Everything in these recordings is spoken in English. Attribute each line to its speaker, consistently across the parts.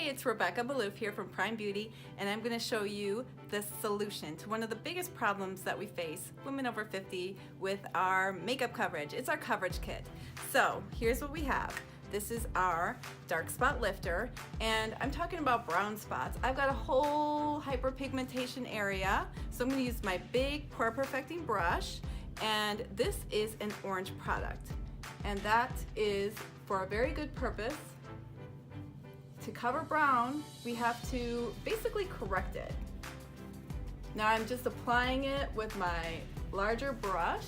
Speaker 1: it's Rebecca Balouf here from Prime Beauty, and I'm going to show you the solution to one of the biggest problems that we face, women over 50, with our makeup coverage. It's our coverage kit. So here's what we have. This is our dark spot lifter, and I'm talking about brown spots. I've got a whole hyperpigmentation area, so I'm going to use my big pore perfecting brush, and this is an orange product, and that is for a very good purpose. To cover brown, we have to basically correct it. Now I'm just applying it with my larger brush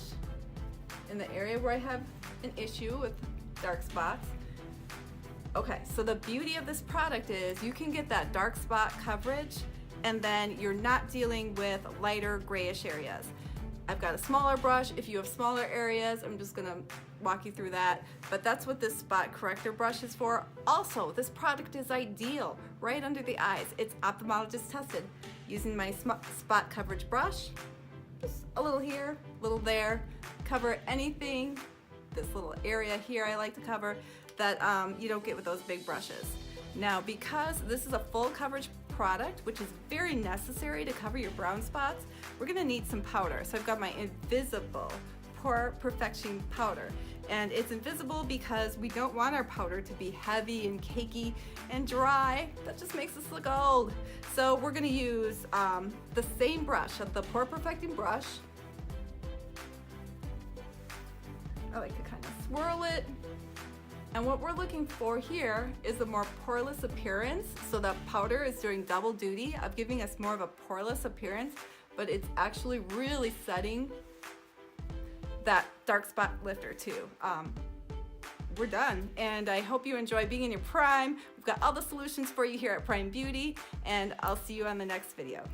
Speaker 1: in the area where I have an issue with dark spots. Okay, so the beauty of this product is you can get that dark spot coverage and then you're not dealing with lighter grayish areas. I've got a smaller brush. If you have smaller areas, I'm just gonna walk you through that, but that's what this spot corrector brush is for. Also, this product is ideal right under the eyes. It's ophthalmologist tested. Using my spot coverage brush, just a little here, a little there, cover anything, this little area here I like to cover, that you don't get with those big brushes. Now, because this is a full coverage product, which is very necessary to cover your brown spots, we're gonna need some powder. So I've got my Invisible Pore Perfection powder. And it's invisible because we don't want our powder to be heavy and cakey and dry. That just makes us look old. So we're gonna use the same brush, the Pore Perfecting brush. I like to kind of swirl it. And what we're looking for here is a more poreless appearance. So that powder is doing double duty of giving us more of a poreless appearance, but it's actually really setting that dark spot lifter too. We're done, and I hope you enjoy being in your prime. We've got all the solutions for you here at Prime Beauty, and I'll see you on the next video.